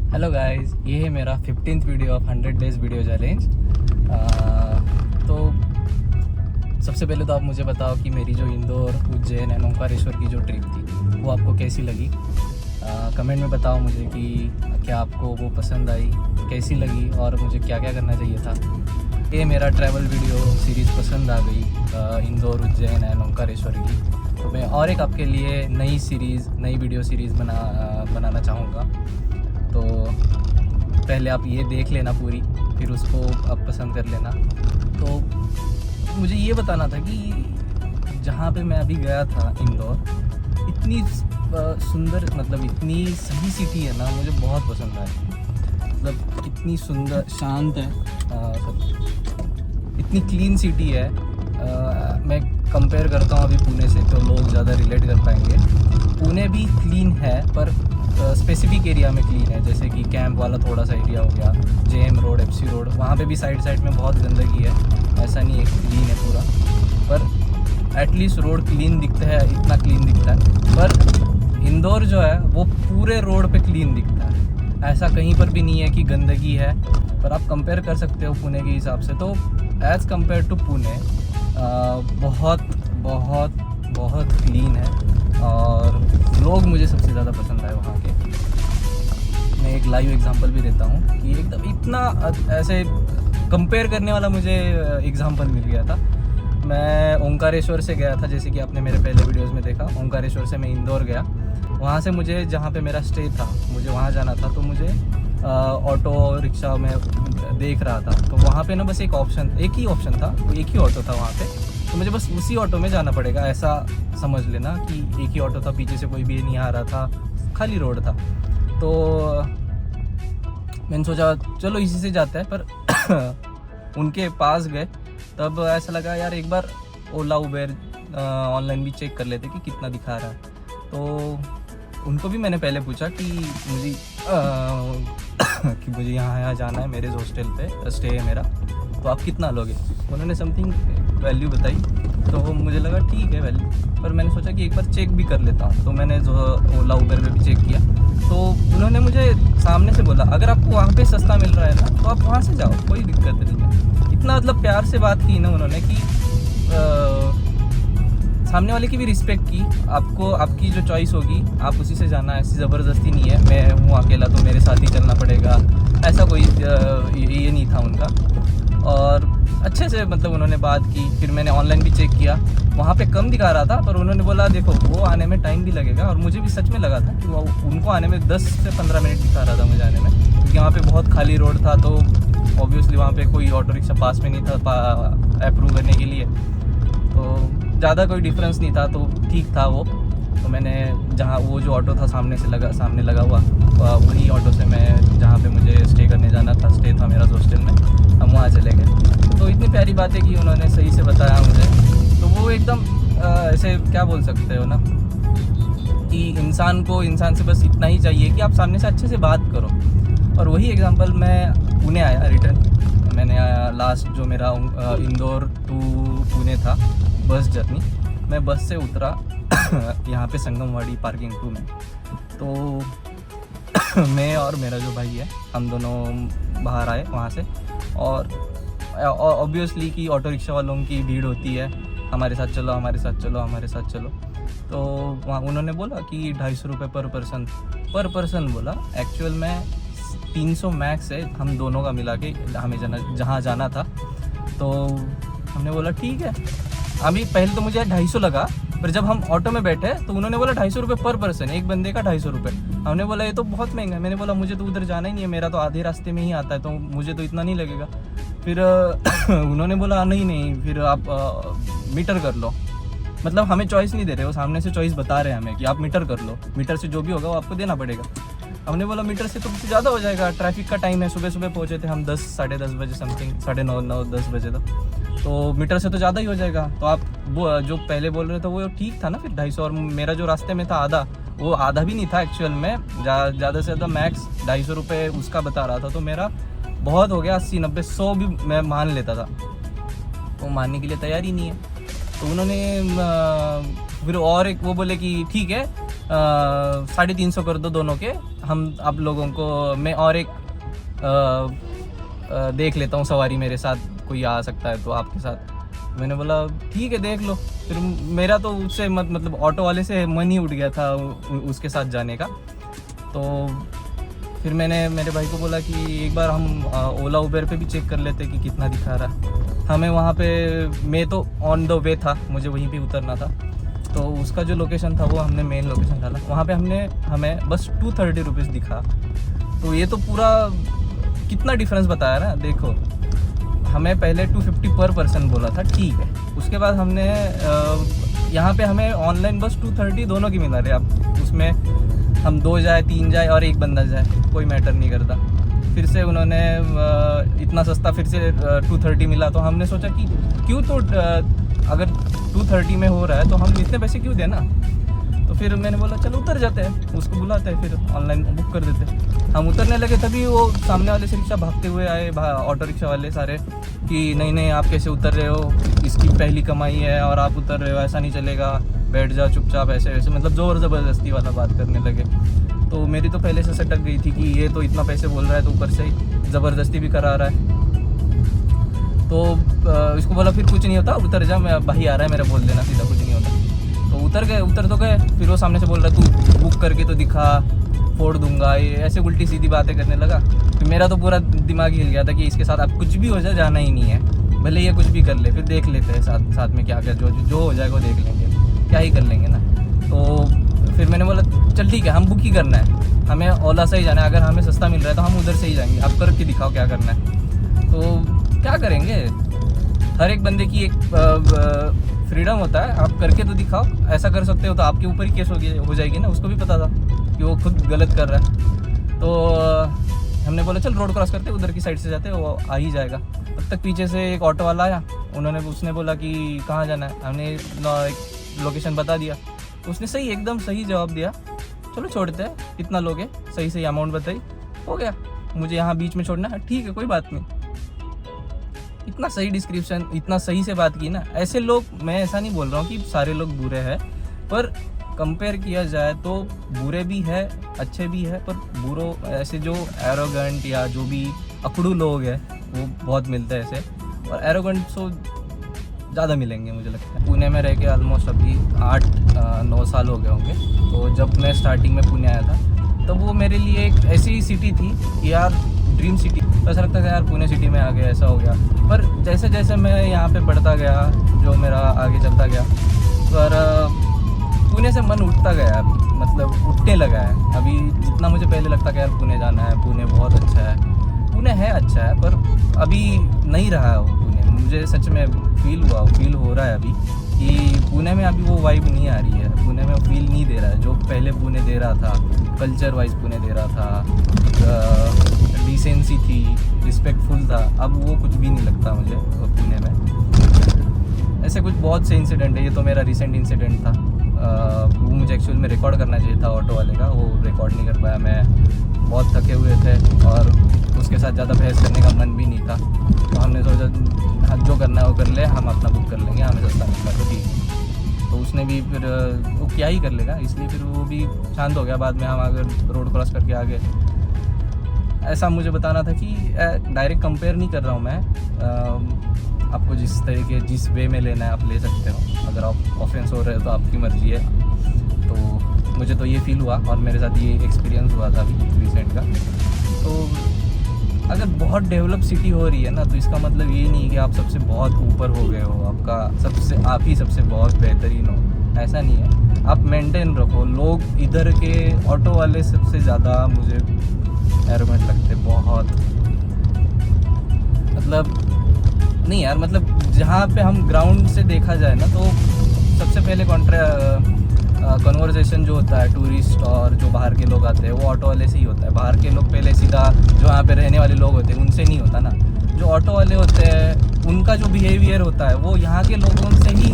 Hello guys, ये है मेरा 15th video of 100 days video challenge. तो सबसे पहले तो आप मुझे बताओ कि मेरी जो इंदौर, उज्जैन एंड ओंकारेश्वर की जो ट्रिप थी वो आपको कैसी लगी। कमेंट में बताओ मुझे कि क्या आपको वो पसंद आई, कैसी लगी और मुझे क्या क्या करना चाहिए था। ये मेरा ट्रैवल वीडियो सीरीज़ पसंद आ गई इंदौर, उज्जैन एंड ओंकारेश्वर की, तो मैं और एक आपके लिए नई वीडियो सीरीज़ बनाना चाहूँगा। तो पहले आप ये देख लेना पूरी, फिर उसको आप पसंद कर लेना। तो मुझे ये बताना था कि जहाँ पे मैं अभी गया था इंदौर, इतनी सुंदर, मतलब इतनी सही सिटी है ना, मुझे बहुत पसंद आई। मतलब इतनी सुंदर, शांत है, इतनी क्लीन सिटी है। मैं कंपेयर करता हूँ अभी पुणे से, तो लोग ज़्यादा रिलेट कर पाएंगे। पुणे भी क्लीन है पर स्पेसिफिक एरिया में क्लीन है, जैसे कि कैंप वाला थोड़ा सा एरिया हो गया, जेएम रोड, एफसी रोड, वहाँ पे भी साइड में बहुत गंदगी है। ऐसा नहीं है क्लीन है पूरा, पर एटलीस्ट रोड क्लीन दिखता है, इतना क्लीन दिखता है। पर इंदौर जो है वो पूरे रोड पे क्लीन दिखता है, ऐसा कहीं पर भी नहीं है कि गंदगी है। पर आप कंपेयर कर सकते हो पुणे के हिसाब से, तो एज़ कम्पेयर टू पुणे बहुत बहुत बहुत क्लीन है और लोग मुझे सबसे ज़्यादा पसंद आए वहाँ के। मैं एक लाइव एग्जांपल भी देता हूँ कि एकदम इतना ऐसे कंपेयर करने वाला मुझे एग्जांपल मिल गया था। मैं ओंकारेश्वर से गया था, जैसे कि आपने मेरे पहले वीडियोस में देखा। ओंकारेश्वर से मैं इंदौर गया, वहाँ से मुझे जहाँ पे मेरा स्टे था, मुझे वहाँ जाना था, तो मुझे ऑटो रिक्शा में देख रहा था। तो वहाँ पे ना बस एक ही ऑप्शन था, एक ही ऑटो था वहाँ पे, तो मुझे बस उसी ऑटो में जाना पड़ेगा, ऐसा समझ लेना कि एक ही ऑटो था, पीछे से कोई भी नहीं आ रहा था, खाली रोड था। तो मैंने सोचा चलो इसी से जाता है, पर उनके पास गए तब ऐसा लगा यार एक बार ओला उबेर ऑनलाइन भी चेक कर लेते कि कितना दिखा रहा है। तो उनको भी मैंने पहले पूछा कि मुझे कि मुझे यहाँ जाना है, मेरे हॉस्टल पे स्टे है मेरा, तो आप कितना लोगे। उन्होंने समथिंग वैल्यू बताई, तो मुझे लगा ठीक है वैल्यू, पर मैंने सोचा कि एक बार चेक भी कर लेता हूँ। तो मैंने जो ओला उबर पे भी चेक किया, तो उन्होंने मुझे सामने से बोला अगर आपको वहाँ पे सस्ता मिल रहा है ना तो आप वहाँ से जाओ, कोई दिक्कत नहीं है। इतना मतलब प्यार से बात की ना उन्होंने कि सामने वाले की भी रिस्पेक्ट की। आपको आपकी जो चॉइस होगी आप उसी से जाना, ऐसी ज़बरदस्ती नहीं है मैं हूँ अकेला तो मेरे साथ ही चलना पड़ेगा, ऐसा कोई ये नहीं था उनका। और अच्छे से मतलब उन्होंने बात की। फिर मैंने ऑनलाइन भी चेक किया, वहाँ पे कम दिखा रहा था, पर उन्होंने बोला देखो वो आने में टाइम भी लगेगा, और मुझे भी सच में लगा था कि वो उनको आने में 10 से 15 मिनट दिखा रहा था मुझे आने में, क्योंकि वहाँ पे बहुत खाली रोड था। तो ऑब्वियसली वहाँ पे कोई ऑटो रिक्शा पास में नहीं था अप्रूव करने के लिए, तो ज़्यादा कोई डिफरेंस नहीं था, तो ठीक था वो। तो मैंने जहाँ वो जो ऑटो था सामने लगा हुआ, वही ऑटो से मैं जहाँ पे मुझे स्टे करने जाना था, स्टे था मेरा हॉस्टल में, हम वहाँ चले गए। तो इतनी प्यारी बातें की उन्होंने, सही से बताया मुझे। तो वो एकदम ऐसे क्या बोल सकते हो ना कि इंसान से बस इतना ही चाहिए कि आप सामने से अच्छे से बात करो। और वही एग्जांपल, मैं पुणे आया रिटर्न, मैंने लास्ट जो मेरा इंदौर टू पुणे था बस जर्नी, मैं बस से उतरा यहाँ पे संगमवाड़ी पार्किंग 2 में। तो मैं और मेरा जो भाई है, हम दोनों बाहर आए वहाँ से, और ऑब्वियसली कि ऑटो रिक्शा वालों की भीड़ होती है, हमारे साथ चलो हमारे साथ चलो हमारे साथ चलो। तो वहाँ उन्होंने बोला कि 250 रुपये पर पर्सन बोला, एक्चुअल में 300 मैक्स है हम दोनों का मिला के, हमें जहाँ जाना था। तो हमने बोला ठीक है। अभी पहले तो मुझे 250 लगा, पर जब हम ऑटो में बैठे तो उन्होंने बोला 250 रुपये पर पर्सन, एक बंदे का 250 रुपये। हमने बोला ये तो बहुत महंगा है। मैंने बोला मुझे तो उधर जाना ही नहीं है, मेरा तो आधे रास्ते में ही आता है, तो मुझे तो इतना नहीं लगेगा। फिर उन्होंने बोला नहीं, फिर आप मीटर कर लो। मतलब हमें चॉइस नहीं दे रहे, वो सामने से चॉइस बता रहे हैं हमें कि आप मीटर कर लो, मीटर से जो भी होगा वो आपको देना पड़ेगा। हमने बोला मीटर से तो कुछ ज़्यादा हो जाएगा, ट्रैफिक का टाइम है, सुबह पहुँचे थे हम 10 साढ़े 10 बजे समथिंग, 9:30 10 बजे तक, तो मीटर से तो ज़्यादा ही हो जाएगा। तो आप वो जो पहले बोल रहे थे वो ठीक था ना फिर 250, और मेरा जो रास्ते में था आधा, वो आधा भी नहीं था एक्चुअल में, ज़्यादा से ज़्यादा मैक्स 250 रुपये उसका बता रहा था। तो मेरा बहुत हो गया, 80 90 100 भी मैं मान लेता था, तो मानने के लिए तैयार ही नहीं है। तो उन्होंने फिर और एक वो बोले कि ठीक है 350 कर दो दोनों के, हम आप लोगों को मैं और एक देख लेता हूँ सवारी मेरे साथ, कोई आ सकता है तो आपके साथ। मैंने बोला ठीक है देख लो। फिर मेरा तो उससे मतलब ऑटो वाले से मन ही उठ गया था उसके साथ जाने का। तो फिर मैंने मेरे भाई को बोला कि एक बार हम ओला उबेर पे भी चेक कर लेते कि कितना दिखा रहा है हमें वहाँ पे। मैं तो ऑन द वे था, मुझे वहीं पे उतरना था, तो उसका जो लोकेशन था वो हमने मेन लोकेशन डाला, वहाँ पे हमें बस 230 रुपीज़ दिखा। तो ये तो पूरा कितना डिफरेंस बताया ना। देखो हमें पहले 250 पर पर्सन बोला था, ठीक है, उसके बाद हमने यहाँ पे हमें ऑनलाइन बस 230 दोनों की मिला रही। अब उसमें हम 2 जाए 3 जाए और एक बंदा जाए, कोई मैटर नहीं करता। फिर से उन्होंने इतना सस्ता फिर से 230 मिला, तो हमने सोचा कि क्यों, तो अगर 230 में हो रहा है तो हम इतने पैसे क्यों देना। तो फिर मैंने बोला चलो उतर जाते हैं, उसको बुलाते हैं, फिर ऑनलाइन बुक कर देते हैं। हम उतरने लगे तभी वो सामने वाले से रिक्शा भागते हुए आए, ऑटो रिक्शा वाले सारे, कि नहीं नहीं आप कैसे उतर रहे हो, इसकी पहली कमाई है और आप उतर रहे हो, ऐसा नहीं चलेगा, बैठ जाओ चुपचाप, ऐसे वैसे, मतलब ज़ोर ज़बरदस्ती वाला बात करने लगे। तो मेरी तो पहले से सटक गई थी कि ये तो इतना पैसे बोल रहा है तो ऊपर से ज़बरदस्ती भी करा रहा है। तो इसको बोला फिर कुछ नहीं होता, उतर जा, मैं भाई आ रहा है मेरा, बोल देना सीधा, कुछ नहीं होता। तो उतर तो गए। फिर वो सामने से बोल रहा तू बुक करके तो दिखा, फोड़ दूंगा, ये ऐसे उल्टी सीधी बातें करने लगा। फिर मेरा तो पूरा दिमाग हिल गया था कि इसके साथ अब कुछ भी हो जाए जाना ही नहीं है, भले ये कुछ भी कर ले, फिर देख लेते हैं साथ में क्या जो हो जाएगा वो देख लेंगे, क्या ही कर लेंगे ना। तो फिर मैंने बोला चल ठीक है, हम बुक ही करना है, हमें ओला से ही जाना है, अगर हमें सस्ता मिल रहा है तो हम उधर से ही जाएंगे, आप करके दिखाओ क्या करना है। तो क्या करेंगे, हर एक बंदे की एक फ्रीडम होता है, आप करके तो दिखाओ, ऐसा कर सकते हो तो आपके ऊपर ही केस हो जाएगी ना। उसको भी पता था कि वो खुद गलत कर रहा है। तो हमने बोला चल रोड क्रॉस करते, उधर की साइड से जाते, वो आ ही जाएगा। तब तक पीछे से एक ऑटो वाला आया, उसने बोला कि कहाँ जाना है, हमने एक लोकेशन बता दिया, उसने सही एकदम सही जवाब दिया, चलो छोड़ते हैं, कितना लोगे, सही अमाउंट बताई, हो गया, मुझे यहाँ बीच में छोड़ना है, ठीक है कोई बात नहीं। इतना सही डिस्क्रिप्शन, इतना सही से बात की ना। ऐसे लोग, मैं ऐसा नहीं बोल रहा हूँ कि सारे लोग बुरे हैं, पर कंपेयर किया जाए तो बुरे भी है, अच्छे भी है, पर बुरो ऐसे जो एरोगेंट या जो भी अकड़ू लोग हैं वो बहुत मिलते हैं ऐसे, और एरोगेंट तो ज़्यादा मिलेंगे मुझे लगता है। पुणे में रह के ऑलमोस्ट अभी 8-9 साल हो गए होंगे। तो जब मैं स्टार्टिंग में पुणे आया था तो वो मेरे लिए एक ऐसी सिटी थी कि यार ड्रीम सिटी, ऐसा लगता था यार पुणे सिटी में आ गया, ऐसा हो गया। पर जैसे जैसे मैं यहाँ पे बढ़ता गया, जो मेरा आगे चलता गया, पर पुणे से मन उठता गया, अभी मतलब उठने लगा है। अभी जितना मुझे पहले लगता कि यार पुणे जाना है, पुणे बहुत अच्छा है, पुणे है अच्छा है, पर अभी नहीं रहा है वो पुणे। मुझे सच में फील हो रहा है अभी कि पुणे में अभी वो वाइब नहीं आ रही है, पुणे में फील नहीं दे रहा है जो पहले पुणे दे रहा था। कल्चर वाइज पुणे दे रहा था, डिसेंसी थी, रिस्पेक्टफुल था, अब वो कुछ भी नहीं लगता मुझे पुणे में। ऐसे कुछ बहुत से इंसिडेंट है, ये तो मेरा रिसेंट इंसिडेंट था। वो मुझे एक्चुअल में रिकॉर्ड करना चाहिए था ऑटो वाले का, वो रिकॉर्ड नहीं कर पाया। मैं बहुत थके हुए थे और उसके साथ ज़्यादा बहस करने का मन भी नहीं था, तो हमने सोचा जो करना है वो कर ले, हम अपना बुक कर लेंगे, हमें सस्ता मिलता तो ठीक है। तो उसने भी फिर वो क्या ही कर लेगा, इसलिए फिर वो भी शांत हो गया। बाद में हम अगर रोड क्रॉस करके आ गए। ऐसा मुझे बताना था कि डायरेक्ट कंपेयर नहीं कर रहा हूँ मैं, आपको जिस वे में लेना है आप ले सकते हो, अगर आप ऑफेंस हो रहे हो तो आपकी मर्जी है। तो मुझे तो ये फील हुआ और मेरे साथ ये एक्सपीरियंस हुआ था अभी रिसेंट का। तो अगर बहुत डेवलप सिटी हो रही है ना, तो इसका मतलब ये नहीं है कि आप सबसे बहुत ऊपर हो गए हो, आप ही सबसे बहुत बेहतरीन हो, ऐसा नहीं है। आप मेंटेन रखो। लोग इधर के ऑटो वाले सबसे ज़्यादा मुझे एरोगेंट लगते, बहुत, मतलब नहीं यार, मतलब जहाँ पे हम ग्राउंड से देखा जाए ना, तो सबसे पहले कन्वर्सेशन जो होता है टूरिस्ट और जो बाहर के लोग आते हैं वो ऑटो वाले से ही होता है। बाहर के लोग पहले सीधा जो यहाँ पे रहने वाले लोग होते हैं उनसे नहीं होता ना। जो ऑटो वाले होते हैं उनका जो बिहेवियर होता है वो यहाँ के लोगों से ही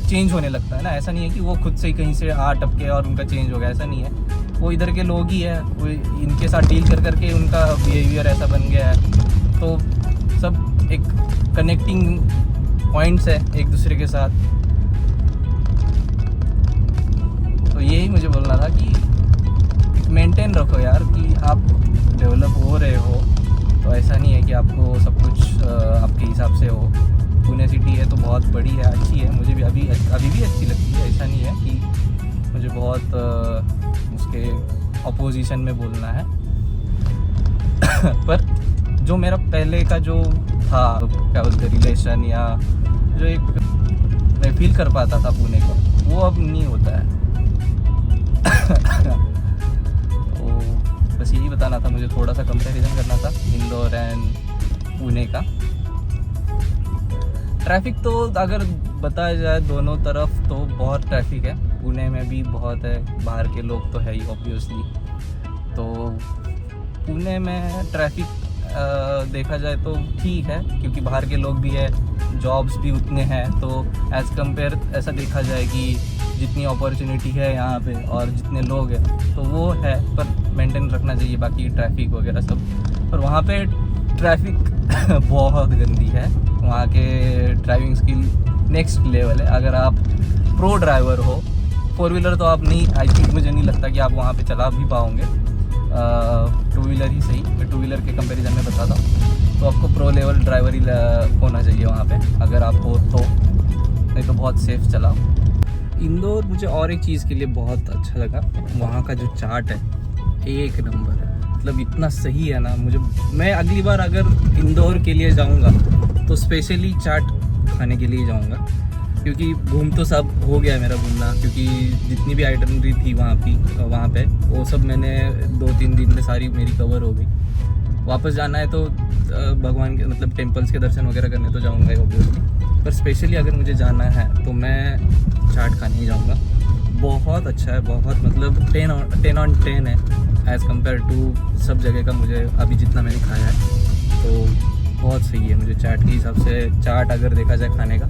चेंज होने लगता है ना। ऐसा नहीं है कि वो खुद से ही कहीं से आ टपके और उनका चेंज हो गया, ऐसा नहीं है। वो इधर के लोग ही है, वो इनके साथ डील कर करके उनका बिहेवियर ऐसा बन गया है। तो सब एक कनेक्टिंग पॉइंट्स है एक दूसरे के साथ। तो यही मुझे बोलना था कि मेंटेन रखो यार, कि आप डेवलप हो रहे हो तो ऐसा नहीं है कि आपको सब कुछ आपके हिसाब से हो। पुणे सिटी है तो बहुत बड़ी है, अच्छी है, मुझे भी अभी भी अच्छी लगती है। ऐसा नहीं है कि मुझे बहुत उसके अपोजिशन में बोलना है पर जो मेरा पहले का जो था, क्या बोलते, रिलेशन या जो एक मैं फील कर पाता था पुणे को, वो अब नहीं होता है। तो बस यही बताना था मुझे, थोड़ा सा कंपैरिजन करना था इंदौर एंड पुणे का। ट्रैफिक तो अगर बताया जाए दोनों तरफ तो बहुत ट्रैफिक है, पुणे में भी बहुत है, बाहर के लोग तो है ही ऑब्वियसली। तो पुणे में ट्रैफिक देखा जाए तो ठीक है, क्योंकि बाहर के लोग भी है, जॉब्स भी उतने हैं, तो एज़ कम्पेयर ऐसा देखा जाए कि जितनी अपॉर्चुनिटी है यहाँ पे और जितने लोग हैं तो वो है, पर मेंटेन रखना चाहिए बाकी ट्रैफिक वगैरह सब। पर वहाँ पे ट्रैफिक बहुत गंदी है, वहाँ के ड्राइविंग स्किल नेक्स्ट लेवल है। अगर आप प्रो ड्राइवर हो, 4 व्हीलर तो आप नहीं, आई थिंक मुझे नहीं लगता कि आप वहाँ पे चला भी पाओगे, 2 व्हीलर ही सही, मैं 2 व्हीलर के कंपैरिजन में बताता हूँ। तो आपको प्रो लेवल ड्राइवर ही होना चाहिए वहाँ पे, अगर आप हो तो, नहीं तो बहुत सेफ चलाओ। इंदौर मुझे और एक चीज़ के लिए बहुत अच्छा लगा, वहाँ का जो चाट है एक नंबर है, मतलब इतना सही है ना। मैं अगली बार अगर इंदौर के लिए जाऊँगा तो स्पेशली चाट खाने के लिए जाऊँगा, क्योंकि घूम तो सब हो गया मेरा घूमना, क्योंकि जितनी भी आइटनरी थी वहाँ पे वो सब मैंने 2-3 दिन में सारी मेरी कवर हो गई। वापस जाना है तो भगवान के मतलब टेम्पल्स के दर्शन वगैरह करने तो जाऊँगा ही ऑब्वियसली, पर स्पेशली अगर मुझे जाना है तो मैं चाट खाने ही जाऊँगा। बहुत अच्छा है, बहुत मतलब 10 on 10 है एज़ कम्पेयर टू सब जगह का मुझे अभी जितना मैंने खाया है, तो बहुत सही है। मुझे चाट के हिसाब से, चाट अगर देखा जाए खाने का,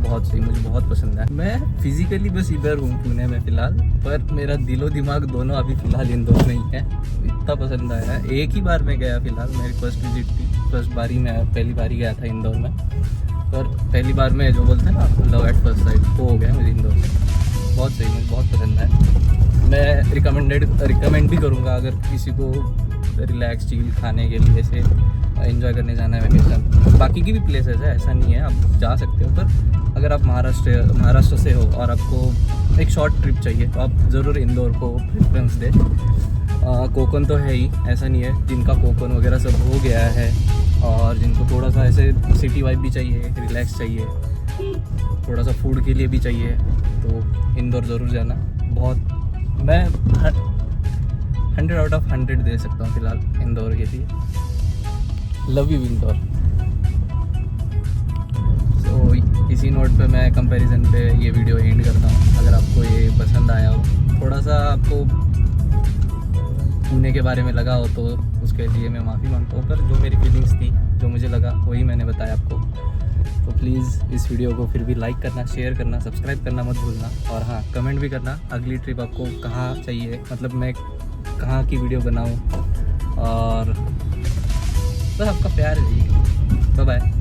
बहुत सही, मुझे बहुत पसंद है। मैं फिज़िकली बस इधर हूँ पुणे में फ़िलहाल, पर मेरा दिलो दिमाग दोनों अभी फ़िलहाल इंदौर में ही है। इतना पसंद आया है, एक ही बार में गया फ़िलहाल, मेरी फर्स्ट विजिट थी, फर्स्ट बारी में पहली बारी गया था इंदौर में, पर पहली बार में जो बोलते हैं ना लव एट फर्स्ट साइट, वो हो गया मुझे इंदौर से। बहुत सही, मुझे बहुत पसंद है। मैं रिकमेंड भी करूँगा अगर किसी को रिलैक्स चिल खाने के लिए से एंजॉय करने जाना है वेकेशन। बाकी की भी प्लेसेस है, ऐसा नहीं है, आप जा सकते हो, पर अगर आप महाराष्ट्र से हो और आपको एक शॉर्ट ट्रिप चाहिए तो आप ज़रूर इंदौर को प्रेफरेंस दें। कोकन तो है ही, ऐसा नहीं है, जिनका कोकन वगैरह सब हो गया है और जिनको थोड़ा सा ऐसे सिटी वाइब भी चाहिए, रिलैक्स चाहिए, थोड़ा सा फूड के लिए भी चाहिए, तो इंदौर ज़रूर जाना। बहुत मैं 100 out of 100 दे सकता हूँ फ़िलहाल इंदौर के लिए। Love you Indore. तो इसी नोट पे मैं कंपैरिजन पे ये वीडियो एंड करता हूँ। अगर आपको ये पसंद आया हो, थोड़ा सा आपको पुणे के बारे में लगा हो तो उसके लिए मैं माफ़ी मांगता हूँ, पर जो मेरी फीलिंग्स थी, जो मुझे लगा, वही मैंने बताया आपको। तो प्लीज़ इस वीडियो को फिर भी लाइक करना, शेयर करना, सब्सक्राइब करना मत भूलना, और हाँ कमेंट भी करना अगली ट्रिप आपको कहाँ चाहिए, मतलब मैं कहाँ की वीडियो बनाऊँ, और बस आपका प्यार है। Bye bye.